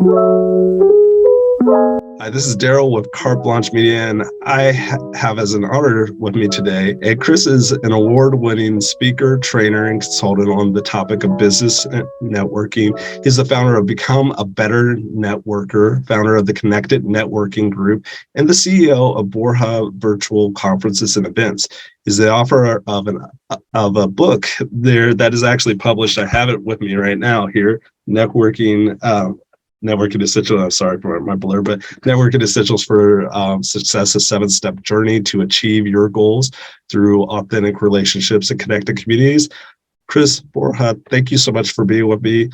Hi, this is Darrell with Carte Blanche Media, and I have as an honor with me today. And Chris is an award-winning speaker, trainer, and consultant on the topic of business networking. He's the founder of Become a Better Networker, founder of the Connected Networking Group, and the CEO of Bor-Ha Virtual Conferences and Events. He's the author of a book there that is actually published. I have it with me right now here, Networking Essentials. I'm sorry for my blur, but Networking Essentials for Success: A 7-Step Journey to Achieve Your Goals Through Authentic Relationships and Connected Communities. Chris, Borja, thank you so much for being with me.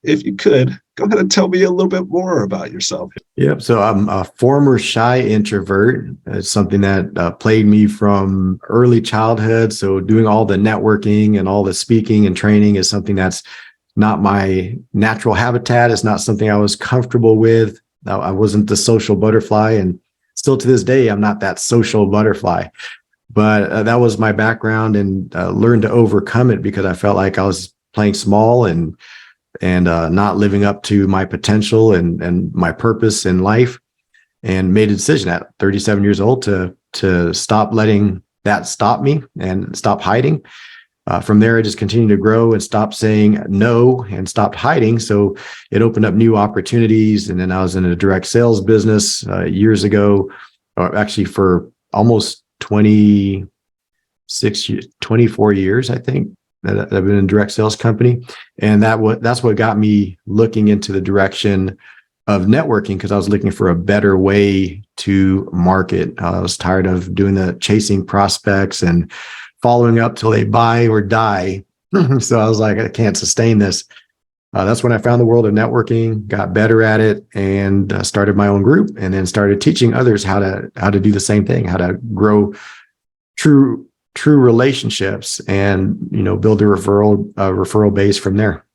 If you could, go ahead and tell me a little bit more about yourself. Yep. So I'm a former shy introvert. It's something that plagued me from early childhood. So doing all the networking and all the speaking and training is something that's not my natural habitat. It's not something I was comfortable with. I wasn't the social butterfly, and still to this day, I'm not that social butterfly. But that was my background, and learned to overcome it because I felt like I was playing small and not living up to my potential and my purpose in life, and made a decision at 37 years old to stop letting that stop me and stop hiding. From there, I just continued to grow and stopped saying no and stopped hiding. So it opened up new opportunities. And then I was in a direct sales business years ago, or actually for almost 24 years, I think, that I've been in a direct sales company. And that's what got me looking into the direction of networking, because I was looking for a better way to market. I was tired of doing the chasing prospects and following up till they buy or die. So I was like, I can't sustain this. That's when I found the world of networking, got better at it, and started my own group, and then started teaching others how to do the same thing, how to grow true relationships, and build a referral base from there.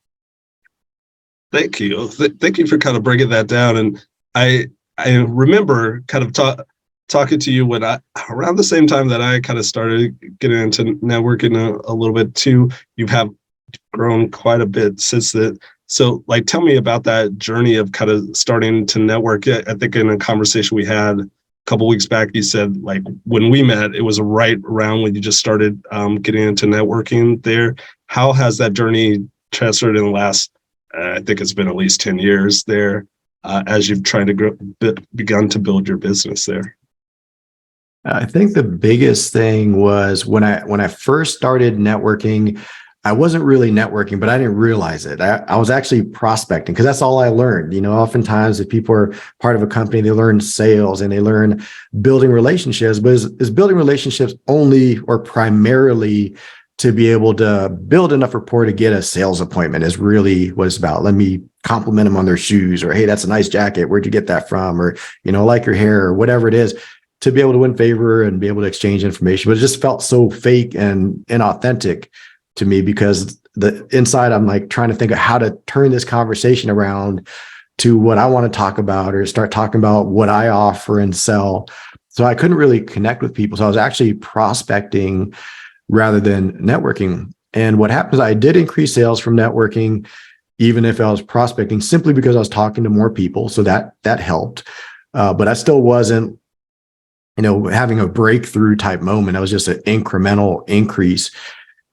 Thank you. Thank you for kind of breaking that down. And I remember kind of talking to you when around the same time that I kind of started getting into networking a little bit too. You have grown quite a bit since then. So tell me about that journey of kind of starting to network. I think in a conversation we had a couple of weeks back, you said when we met, it was right around when you just started getting into networking there. How has that journey transferred in the last, I think it's been at least 10 years there, as you've tried to begun to build your business there? I think the biggest thing was when I first started networking, I wasn't really networking, but I didn't realize it. I was actually prospecting, because that's all I learned. Oftentimes if people are part of a company, they learn sales and they learn building relationships, but is building relationships only or primarily to be able to build enough rapport to get a sales appointment is really what it's about. Let me compliment them on their shoes, or, hey, that's a nice jacket. Where'd you get that from? Or, I like your hair, or whatever it is, to be able to win favor and be able to exchange information. But it just felt so fake and inauthentic to me, because the inside I'm trying to think of how to turn this conversation around to what I want to talk about, or start talking about what I offer and sell. So I couldn't really connect with people. So I was actually prospecting rather than networking. And what happens, I did increase sales from networking, even if I was prospecting, simply because I was talking to more people. So that helped. But I still wasn't having a breakthrough type moment. It was just an incremental increase.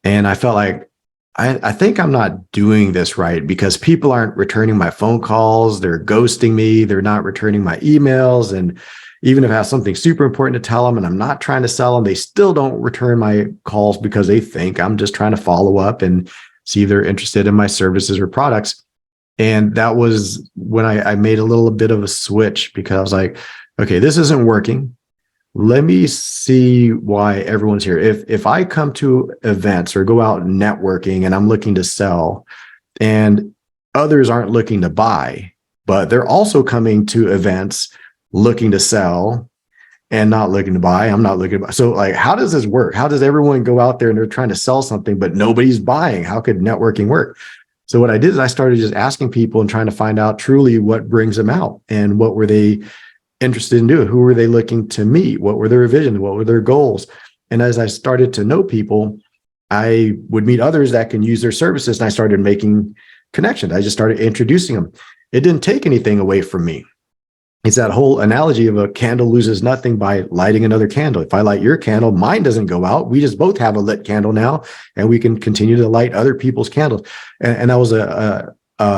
And I felt like, I think I'm not doing this right, because people aren't returning my phone calls. They're ghosting me. They're not returning my emails. And even if I have something super important to tell them and I'm not trying to sell them, they still don't return my calls, because they think I'm just trying to follow up and see if they're interested in my services or products. And that was when I made a little bit of a switch, because I was like, okay, this isn't working. Let me see why everyone's here. If I come to events or go out networking and I'm looking to sell, and others aren't looking to buy, but they're also coming to events looking to sell and not looking to buy, I'm not looking to buy. So how does this work? How does everyone go out there and they're trying to sell something, but nobody's buying? How could networking work? So what I did is I started just asking people and trying to find out truly what brings them out, and what were they interested in doing? Who were they looking to meet? What were their visions? What were their goals? And as I started to know people, I would meet others that can use their services, and I started making connections. I just started introducing them. it didn't take anything away from me. It's that whole analogy of a candle loses nothing by lighting another candle. If I light your candle, mine doesn't go out. We just both have a lit candle now, and we can continue to light other people's candles. And that was a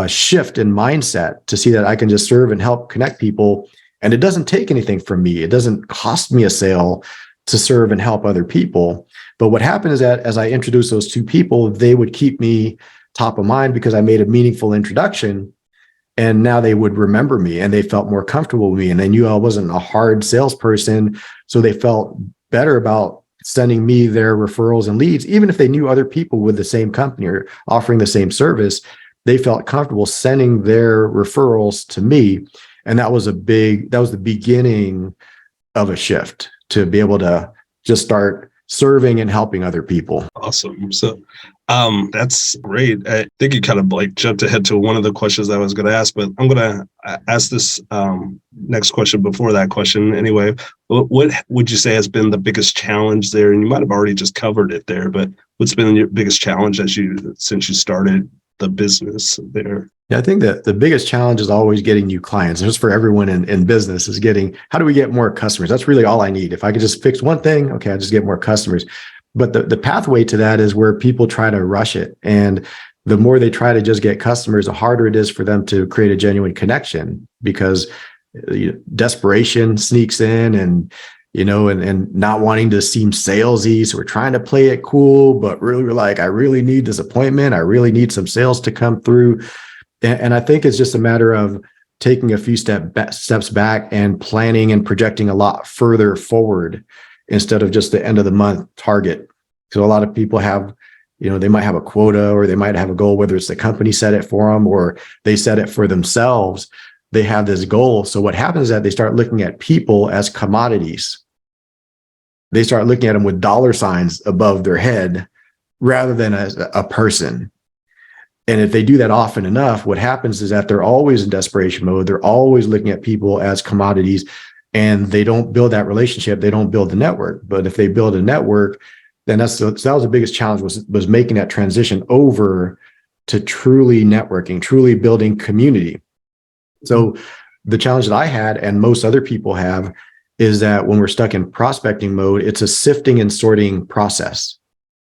shift in mindset to see that I can just serve and help connect people. And it doesn't take anything from me. It doesn't cost me a sale to serve and help other people. But what happened is that as I introduced those two people, they would keep me top of mind because I made a meaningful introduction. And now they would remember me and they felt more comfortable with me. And they knew I wasn't a hard salesperson. So they felt better about sending me their referrals and leads. Even if they knew other people with the same company or offering the same service, they felt comfortable sending their referrals to me. And that was the beginning of a shift to be able to just start serving and helping other people. Awesome. So that's great. I think you kind of like jumped ahead to one of the questions I was going to ask, but I'm going to ask this next question before that question anyway. What would you say has been the biggest challenge there? And you might have already just covered it there, but what's been your biggest challenge since you started the business there? Yeah, I think that the biggest challenge is always getting new clients. Just for everyone in business is how do we get more customers? That's really all I need. If I could just fix one thing, okay, I just get more customers. But the pathway to that is where people try to rush it. And the more they try to just get customers, the harder it is for them to create a genuine connection because desperation sneaks in and not wanting to seem salesy. So we're trying to play it cool, but really we're like, I really need this appointment. I really need some sales to come through. And I think it's just a matter of taking a few steps back and planning and projecting a lot further forward instead of just the end of the month target. So a lot of people have, they might have a quota or they might have a goal, whether it's the company set it for them or they set it for themselves. They have this goal. So what happens is that they start looking at people as commodities. They start looking at them with dollar signs above their head rather than as a person. And if they do that often enough, what happens is that they're always in desperation mode. They're always looking at people as commodities and they don't build that relationship. They don't build the network. But if they build a network, then so that was the biggest challenge was making that transition over to truly networking, truly building community. So the challenge that I had and most other people have is that when we're stuck in prospecting mode, it's a sifting and sorting process.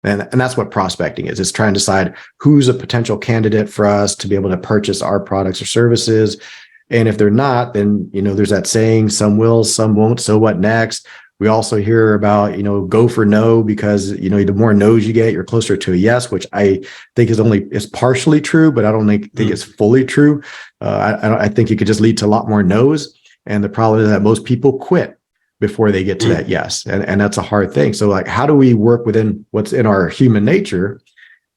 And that's what prospecting is. It's trying to decide who's a potential candidate for us to be able to purchase our products or services. And if they're not, then, there's that saying, some will, some won't. So what next? We also hear about, go for no, because, the more no's you get, you're closer to a yes, which I think is partially true, but I don't think it's fully true. I think it could just lead to a lot more no's. And the problem is that most people quit before they get to that yes. And that's a hard thing. So like, how do we work within what's in our human nature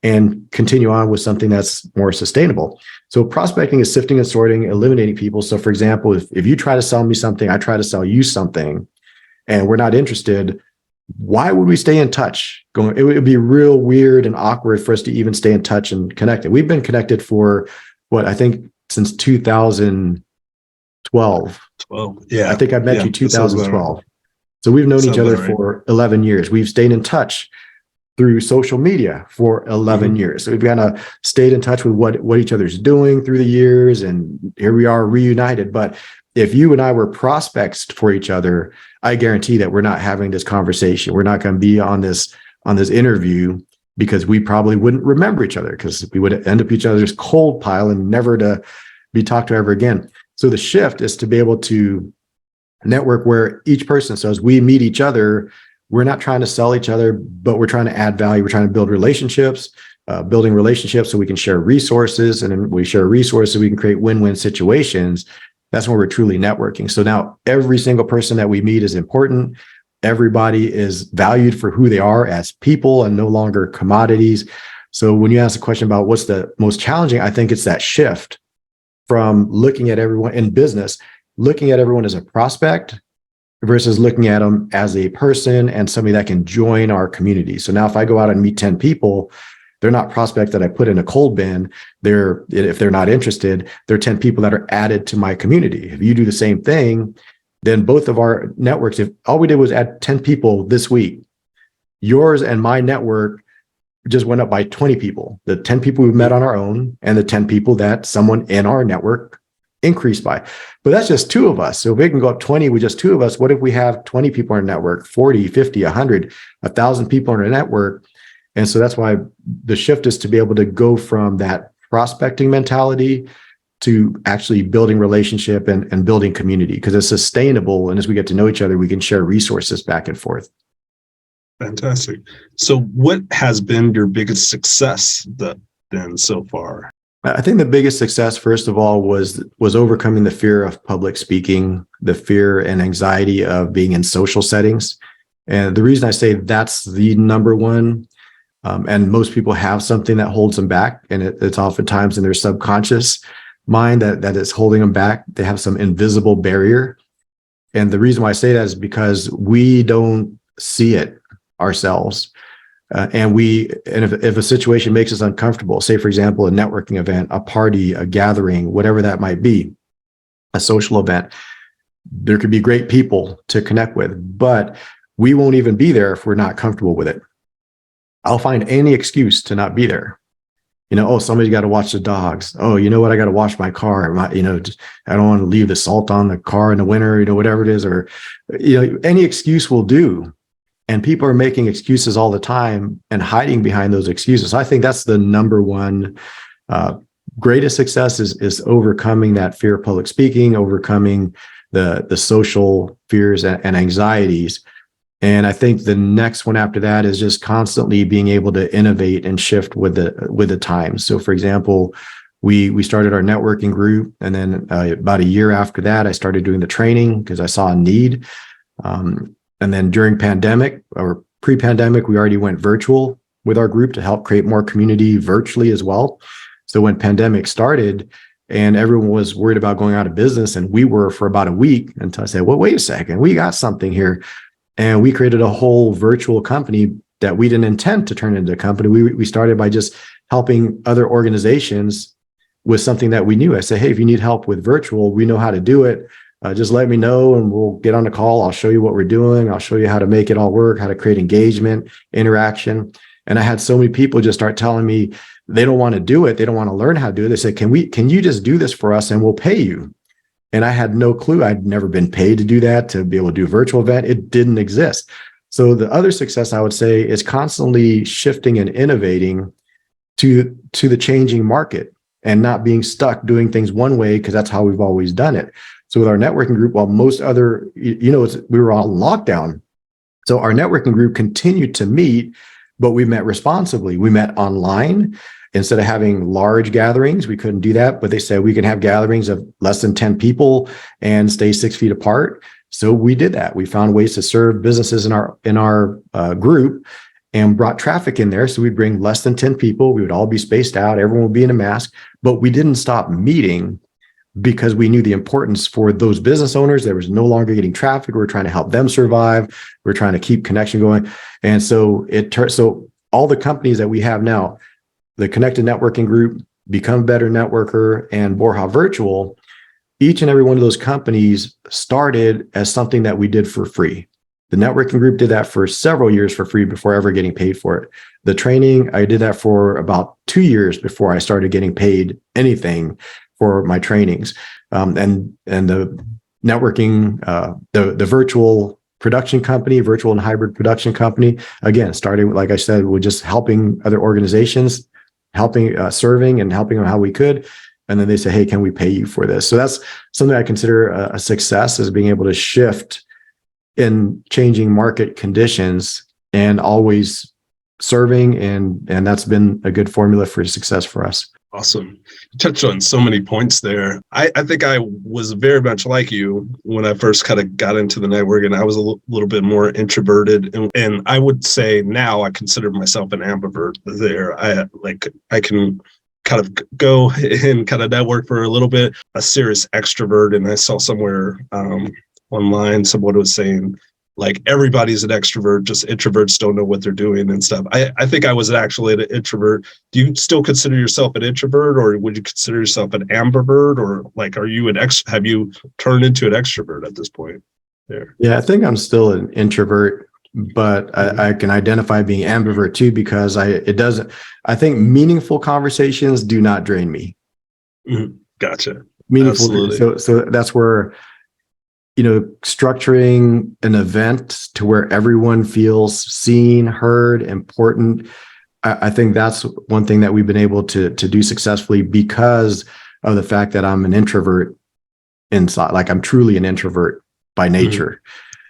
and continue on with something that's more sustainable? So prospecting is sifting and sorting, eliminating people. So for example, if you try to sell me something, I try to sell you something, and we're not interested, why would we stay in touch? It would be real weird and awkward for us to even stay in touch and connected. We've been connected for I think since 2012. 12. Yeah. I think I met you 2012. So we've known each other for 11 years. We've stayed in touch through social media for 11 years. So we've kind of stayed in touch with what each other's doing through the years. And here we are reunited. But if you and I were prospects for each other, I guarantee that we're not having this conversation. We're not going to be on this interview because we probably wouldn't remember each other because we would end up each other's cold pile and never to be talked to ever again. So the shift is to be able to network where each person, so as we meet each other, we're not trying to sell each other, but we're trying to add value. We're trying to build relationships, building relationships so we can share resources. And then we share resources, we can create win-win situations. That's when we're truly networking. So now every single person that we meet is important. Everybody is valued for who they are as people and no longer commodities. So when you ask the question about what's the most challenging, I think it's that shift from looking at everyone in business, looking at everyone as a prospect versus looking at them as a person and somebody that can join our community. So now if I go out and meet 10 people, they're not prospects that I put in a cold bin. If they're not interested, they're 10 people that are added to my community. If you do the same thing, then both of our networks, if all we did was add 10 people this week, yours and my network just went up by 20 people. The 10 people we've met on our own and the 10 people that someone in our network increase by. But that's just two of us. So if we can go up 20 with just two of us, what if we have 20 people on a network, 40, 50, 100, 1,000 people on a network? And so that's why the shift is to be able to go from that prospecting mentality to actually building relationship and building community, because it's sustainable. And as we get to know each other, we can share resources back and forth. Fantastic. So what has been your biggest success then so far? I think the biggest success, first of all, was overcoming the fear of public speaking, the fear and anxiety of being in social settings. And the reason I say that's the number one, and most people have something that holds them back, and it's oftentimes in their subconscious mind that is holding them back. They have some invisible barrier. And the reason why I say that is because we don't see it ourselves. And if a situation makes us uncomfortable, say, for example, a networking event, a party, a gathering, whatever that might be, a social event, there could be great people to connect with, but we won't even be there if we're not comfortable with it. I'll find any excuse to not be there. Oh, somebody's got to watch the dogs. Oh, you know what? I got to wash my car. I don't want to leave the salt on the car in the winter, whatever it is, or, any excuse will do. And people are making excuses all the time and hiding behind those excuses. I think that's the number one greatest success is overcoming that fear of public speaking, overcoming the social fears and anxieties. And I think the next one after that is just constantly being able to innovate and shift with the times. So, for example, we started our networking group, and then about a year after that, I started doing the training because I saw a need. And then during pandemic or pre-pandemic, we already went virtual with our group to help create more community virtually as well. So when pandemic started and everyone was worried about going out of business, and we were for about a week, until I said, well, wait a second, we got something here. And we created a whole virtual company that we didn't intend to turn into a company. We started by just helping other organizations with something that we knew. I said, hey, if you need help with virtual, we know how to do it. Just let me know and we'll get on the call. I'll show you what we're doing. I'll show you how to make it all work, how to create engagement, interaction. And I had so many people just start telling me they don't want to do it. They don't want to learn how to do it. They said, can you just do this for us and we'll pay you? And I had no clue. I'd never been paid to do that, to be able to do a virtual event. It didn't exist. So the other success I would say is constantly shifting and innovating to the changing market and not being stuck doing things one way because that's how we've always done it. So with our networking group, while most other, we were on lockdown. So our networking group continued to meet, but we met responsibly. We met online. Instead of having large gatherings, we couldn't do that, but they said we can have gatherings of less than 10 people and stay 6 feet apart. So we did that. We found ways to serve businesses in our group and brought traffic in there. So we'd bring less than 10 people. We would all be spaced out. Everyone would be in a mask, but we didn't stop meeting because we knew the importance for those business owners. There was no longer getting traffic. We were trying to help them survive. We're trying to keep connection going. And so so all the companies that we have now, the Connected Networking Group, Become a Better Networker, and Bor-Ha Virtual, each and every one of those companies started as something that we did for free. The networking group did that for several years for free before ever getting paid for it. The training, I did that for about 2 years before I started getting paid anything for my trainings. And the networking, the virtual production company, virtual and hybrid production company, again, starting, like I said, with just helping other organizations, serving and helping them how we could. And then they say, hey, can we pay you for this? So that's something I consider a success, is being able to shift in changing market conditions and always serving. And that's been a good formula for success for us. Awesome. You touched on so many points there. I think I was very much like you when I first kind of got into the network, and I was a little bit more introverted. And I would say now I consider myself an ambivert there. I can kind of go and kind of network for a little bit, a serious extrovert. And I saw somewhere online, someone was saying, like, everybody's an extrovert, just introverts don't know what they're doing and stuff. I think I was actually an introvert. Do you still consider yourself an introvert, or would you consider yourself an ambivert, or like, are you have you turned into an extrovert at this point there? Yeah, I think I'm still an introvert, but I can identify being ambivert too, because I think meaningful conversations do not drain me. Mm-hmm. Gotcha. meaningful. Absolutely. So that's where, structuring an event to where everyone feels seen, heard, important. I think that's one thing that we've been able to do successfully because of the fact that I'm an introvert inside. Like, I'm truly an introvert by Mhm. nature.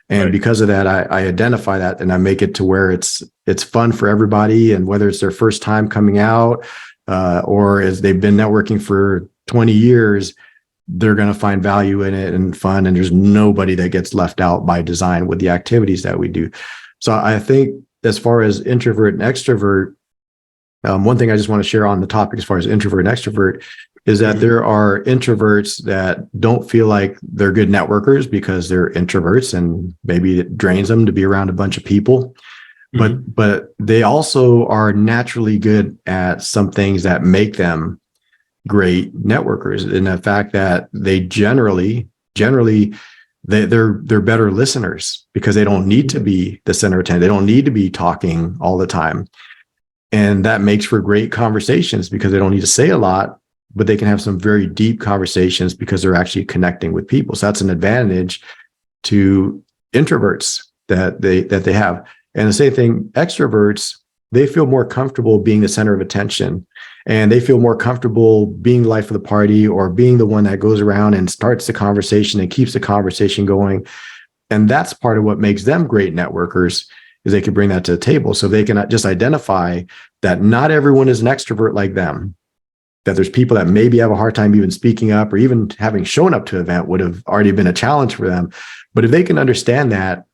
And Right. because of that, I identify that and I make it to where it's fun for everybody. And whether it's their first time coming out, or as they've been networking for 20 years, they're going to find value in it and fun. And there's nobody that gets left out by design with the activities that we do. So I think as far as introvert and extrovert, one thing I just want to share on the topic as far as introvert and extrovert is that Mhm. there are introverts that don't feel like they're good networkers because they're introverts and maybe it drains them to be around a bunch of people. Mhm. But they also are naturally good at some things that make them great networkers, in the fact that they generally they're better listeners because they don't need to be the center of attention. They don't need to be talking all the time. And that makes for great conversations because they don't need to say a lot, but they can have some very deep conversations because they're actually connecting with people. So that's an advantage to introverts that they have. And the same thing, extroverts, they feel more comfortable being the center of attention, and they feel more comfortable being the life of the party or being the one that goes around and starts the conversation and keeps the conversation going. And that's part of what makes them great networkers, is they can bring that to the table. So they can just identify that not everyone is an extrovert like them, that there's people that maybe have a hard time even speaking up or even having shown up to an event would have already been a challenge for them. But if they can understand that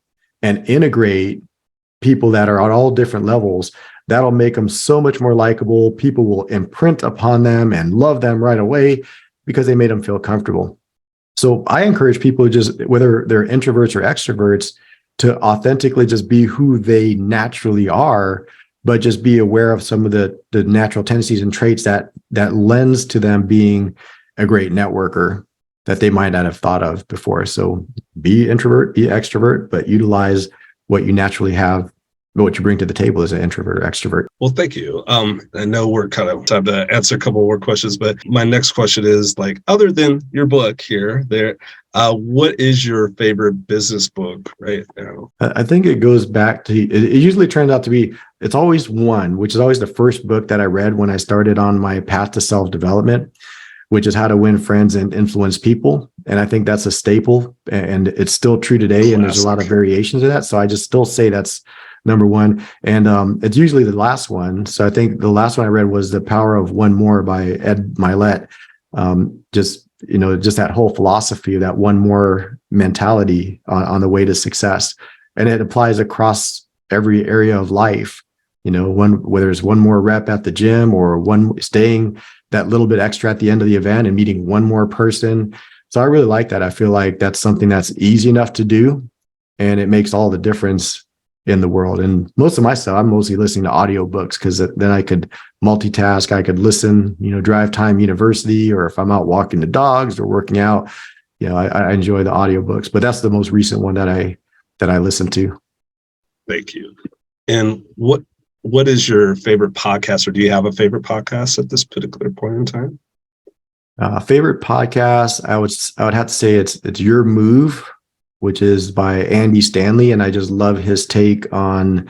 and integrate people that are at all different levels, that'll make them so much more likable. People will imprint upon them and love them right away because they made them feel comfortable. So I encourage people, just whether they're introverts or extroverts, to authentically just be who they naturally are, but just be aware of some of the natural tendencies and traits that lends to them being a great networker that they might not have thought of before. So be introvert, be extrovert, but utilize what you naturally have, what you bring to the table as an introvert or extrovert. Well, thank you. I know we're kind of time to answer a couple more questions, but my next question is, like, other than your book here, what is your favorite business book right now? I think it goes back to, it usually turns out to be, it's always one, which is always the first book that I read when I started on my path to self-development, which is How to Win Friends and Influence People. And I think that's a staple, and it's still true today. And there's a lot of variations of that. So I just still say that's number one. And it's usually the last one. So I think the last one I read was The Power of One More by Ed Milet. Just that whole philosophy of that one more mentality on the way to success. And it applies across every area of life. Whether it's one more rep at the gym or staying that little bit extra at the end of the event and meeting one more person. So I really like that. I feel like that's something that's easy enough to do, and it makes all the difference in the world. And most of my stuff, I'm mostly listening to audiobooks because then I could multitask. I could listen, drive time university, or if I'm out walking the dogs or working out, I enjoy the audiobooks. But that's the most recent one that I listen to. Thank you. And what is your favorite podcast, or do you have a favorite podcast at this particular point in time? Favorite podcast, I would have to say it's Your Move, which is by Andy Stanley, and I just love his take on.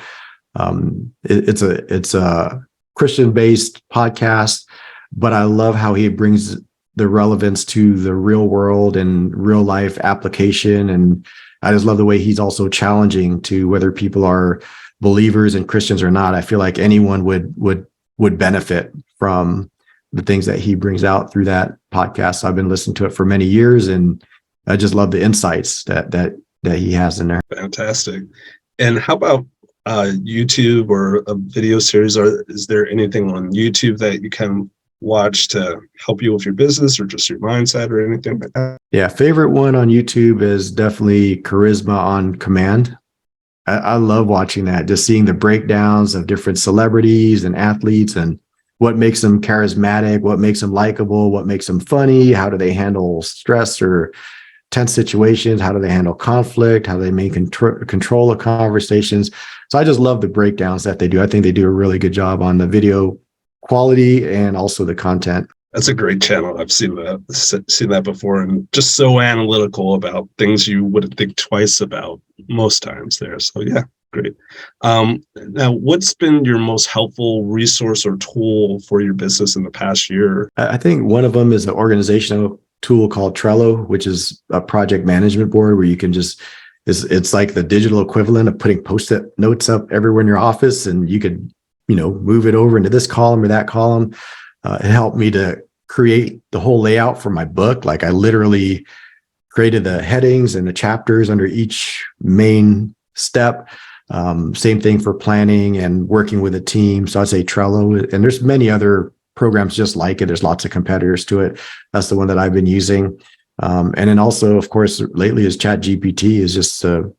It's a Christian-based podcast, but I love how he brings the relevance to the real world and real life application, and I just love the way he's also challenging to whether people are believers and Christians or not. I feel like anyone would benefit from the things that he brings out through that podcast. So I've been listening to it for many years, and I just love the insights that he has in there. Fantastic. And how about YouTube or a video series? Is there anything on YouTube that you can watch to help you with your business or just your mindset or anything like that? Yeah, favorite one on YouTube is definitely Charisma on Command. I love watching that, just seeing the breakdowns of different celebrities and athletes and what makes them charismatic, what makes them likable, what makes them funny, how do they handle stress or tense situations, how do they handle conflict, how they make control of conversations. So I just love the breakdowns that they do. I think they do a really good job on the video quality and also the content. That's a great channel. I've seen that before, and just so analytical about things you wouldn't think twice about most times there. So yeah, great. Now, what's been your most helpful resource or tool for your business in the past year? I think one of them is an organizational tool called Trello, which is a project management board where you can just, it's like the digital equivalent of putting post-it notes up everywhere in your office, and you could, move it over into this column or that column. It helped me to create the whole layout for my book. Like I literally created the headings and the chapters under each main step. Same thing for planning and working with a team. So I'd say Trello, and there's many other programs just like it. There's lots of competitors to it. That's the one that I've been using. And then also, of course, lately is ChatGPT is just a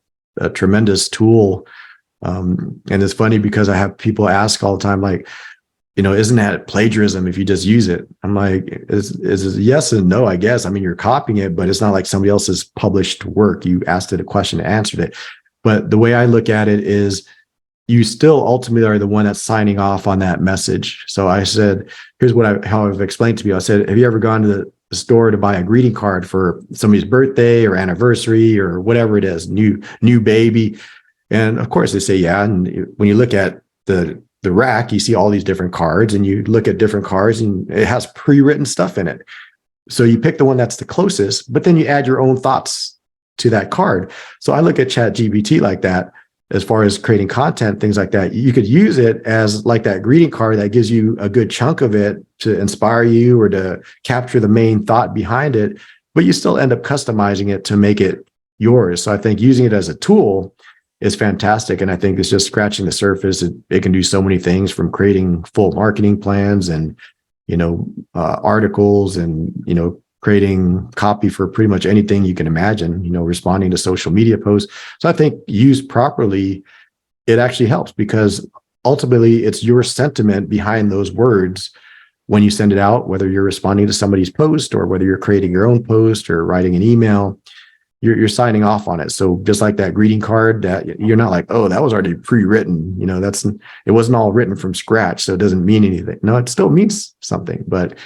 tremendous tool. And it's funny because I have people ask all the time, like, isn't that plagiarism if you just use it? I'm like, is yes and no, I guess. I mean, you're copying it, but it's not like somebody else's published work. You asked it a question and answered it. But the way I look at it is you still ultimately are the one that's signing off on that message. So I said, here's how I've explained to you. I said, have you ever gone to the store to buy a greeting card for somebody's birthday or anniversary or whatever it is, new baby? And of course they say, yeah. And when you look at the rack, you see all these different cards, and you look at different cards and it has pre-written stuff in it. So you pick the one that's the closest, but then you add your own thoughts to that card. So I look at ChatGPT like that. As far as creating content, things like that, you could use it as like that greeting card that gives you a good chunk of it to inspire you or to capture the main thought behind it, but you still end up customizing it to make it yours. So I think using it as a tool is fantastic. And I think it's just scratching the surface. It can do so many things, from creating full marketing plans and, articles and, creating copy for pretty much anything you can imagine, responding to social media posts. So I think used properly, it actually helps, because ultimately it's your sentiment behind those words when you send it out, whether you're responding to somebody's post or whether you're creating your own post or writing an email, you're signing off on it. So just like that greeting card, that you're not like, oh, that was already pre-written, it wasn't all written from scratch, so it doesn't mean anything. No, it still means something. But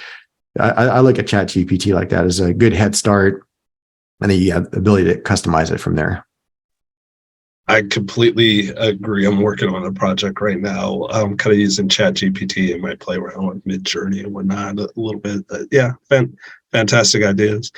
I look at ChatGPT like that as a good head start, and then you have the ability to customize it from there. I completely agree. I'm working on a project right now. I'm kind of using ChatGPT in my play around with Mid-Journey and whatnot a little bit. But yeah, fantastic ideas.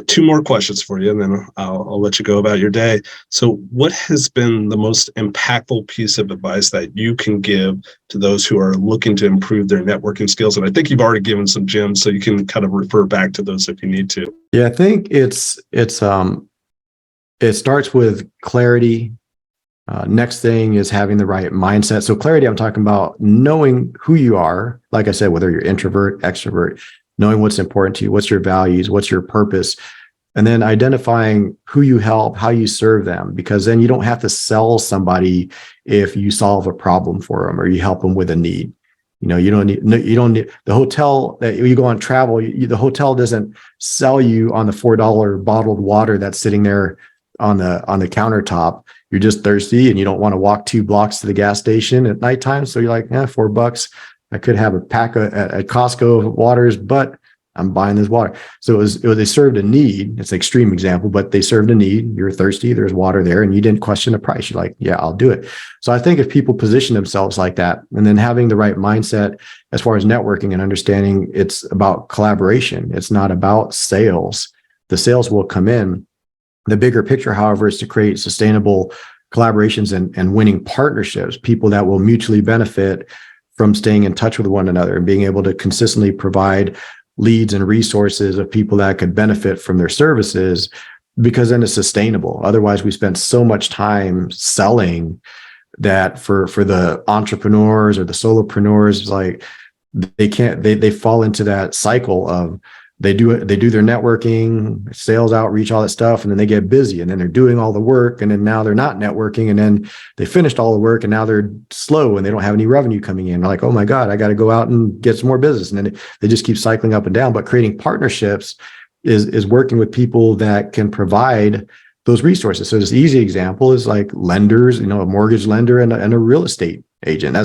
Two more questions for you, and then I'll let you go about your day. So what has been the most impactful piece of advice that you can give to those who are looking to improve their networking skills? And I think you've already given some gems, so you can kind of refer back to those if you need to. Yeah, I think it starts with clarity. Next thing is having the right mindset. So clarity, I'm talking about knowing who you are. Like I said, whether you're introvert, extrovert, knowing what's important to you, what's your values, what's your purpose, and then identifying who you help, how you serve them, because then you don't have to sell somebody if you solve a problem for them or you help them with a need. You don't need the hotel that you go on travel. The hotel doesn't sell you on the $4 bottled water that's sitting there on the countertop. You're just thirsty and you don't want to walk 2 blocks to the gas station at nighttime. So you're like, $4. I could have a pack at Costco of waters, but I'm buying this water. So they served a need. It's an extreme example, but they served a need. You're thirsty. There's water there, and you didn't question the price. You're like, yeah, I'll do it. So I think if people position themselves like that, and then having the right mindset as far as networking and understanding, it's about collaboration. It's not about sales. The sales will come in. The bigger picture, however, is to create sustainable collaborations and winning partnerships, people that will mutually benefit from staying in touch with one another and being able to consistently provide leads and resources of people that could benefit from their services, because then it's sustainable. Otherwise, we spend so much time selling that for the entrepreneurs or the solopreneurs, like they fall into that cycle of they do their networking, sales outreach, all that stuff, and then they get busy, and then they're doing all the work, and then now they're not networking, and then they finished all the work, and now they're slow and they don't have any revenue coming in. They're like, oh my God, I got to go out and get some more business, and then they just keep cycling up and down. But creating partnerships is working with people that can provide those resources. So this easy example is like lenders, a mortgage lender and a real estate agent.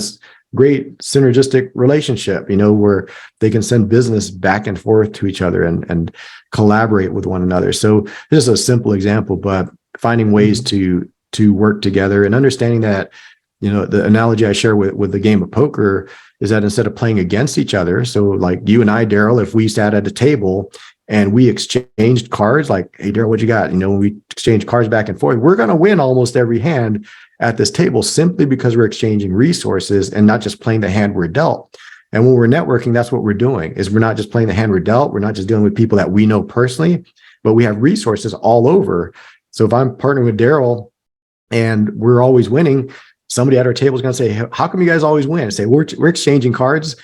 great synergistic relationship, where they can send business back and forth to each other and collaborate with one another. So this is a simple example, but finding ways to work together and understanding that, the analogy I share with the game of poker is that instead of playing against each other, so like you and I, Darrell, if we sat at a table and we exchanged cards, like, hey, Darrell, what you got? When we exchange cards back and forth, we're going to win almost every hand at this table simply because we're exchanging resources and not just playing the hand we're dealt. And when we're networking, that's what we're doing, is we're not just playing the hand we're dealt. We're not just dealing with people that we know personally, but we have resources all over. So if I'm partnering with Darrell and we're always winning, somebody at our table is going to say, how come you guys always win? And say, we're exchanging cards.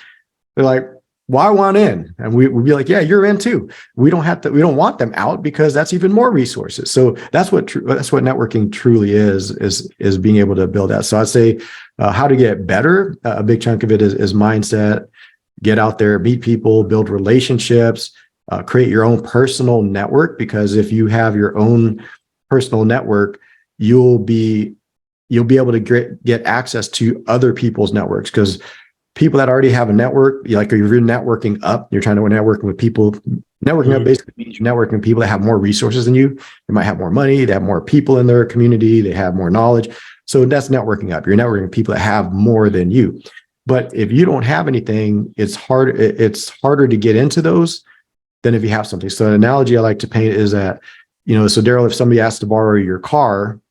They're like, well, I want in. And we'd be like, yeah, you're in too. We don't want them out because that's even more resources. So that's what networking truly is being able to build that. So I'd say how to get better. A big chunk of it is mindset, get out there, meet people, build relationships, create your own personal network, because if you have your own personal network, you'll be able to get access to other people's networks, because people that already have a network, like if you're networking up, you're trying to network with people. Networking up basically means you're networking with people that have more resources than you. They might have more money, they have more people in their community, they have more knowledge. So that's networking up. You're networking with people that have more than you. But if you don't have anything, it's harder to get into those than if you have something. So an analogy I like to paint is that, so Darrell, if somebody asks to borrow your car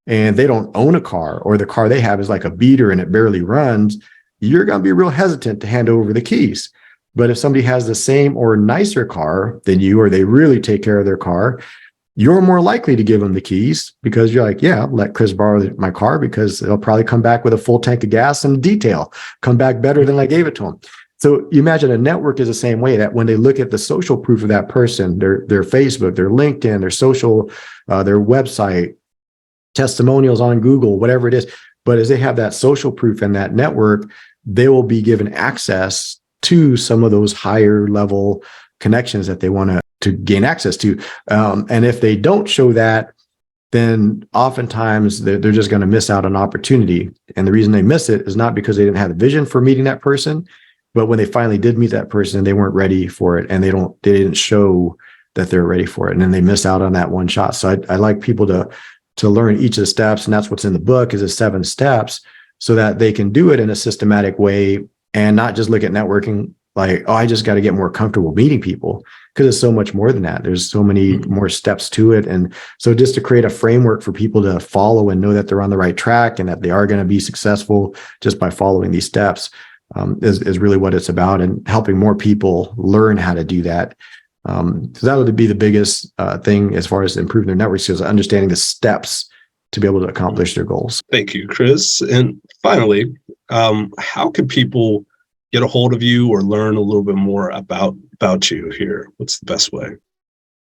and they don't own a car, or the car they have is like a beater and it barely runs, you're going to be real hesitant to hand over the keys. But if somebody has the same or nicer car than you, or they really take care of their car, you're more likely to give them the keys, because you're like, yeah, let Chris borrow my car because they'll probably come back with a full tank of gas and detail, come back better than I gave it to them. So you imagine a network is the same way, that when they look at the social proof of that person, their Facebook, their LinkedIn, their social, their website, testimonials on Google, whatever it is. But as they have that social proof and that network, they will be given access to some of those higher level connections that they want to gain access to. And if they don't show that, then oftentimes they're just going to miss out on opportunity. And the reason they miss it is not because they didn't have the vision for meeting that person, but when they finally did meet that person, they weren't ready for it, and they didn't show that they're ready for it, and then they miss out on that one shot. So I like people to learn each of the steps, and that's what's in the book, is the 7 steps, so that they can do it in a systematic way and not just look at networking like, oh, I just got to get more comfortable meeting people, because it's so much more than that. There's so many more steps to it. And so just to create a framework for people to follow and know that they're on the right track and that they are going to be successful just by following these steps is really what it's about, and helping more people learn how to do that. So that would be the biggest thing as far as improving their network skills, understanding the steps to be able to accomplish their goals. Thank you, Chris. And finally, how can people get a hold of you or learn a little bit more about you here? What's the best way?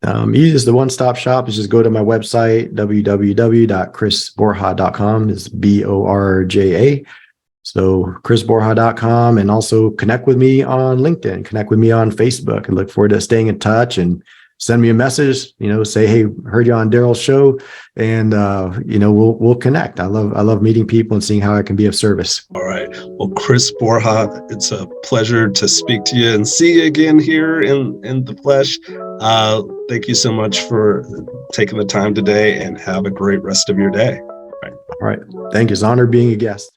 Easiest, the one-stop shop is just go to my website, www.chrisborja.com. It's Borja. So chrisborja.com, and also connect with me on LinkedIn, connect with me on Facebook, and look forward to staying in touch, and send me a message, say, hey, heard you on Darrell's show, and we'll connect. I love meeting people and seeing how I can be of service. All right. Well, Chris Bor-Ha, it's a pleasure to speak to you and see you again here in the flesh. Thank you so much for taking the time today, and have a great rest of your day. All right. Thank you. It's an honor being a guest.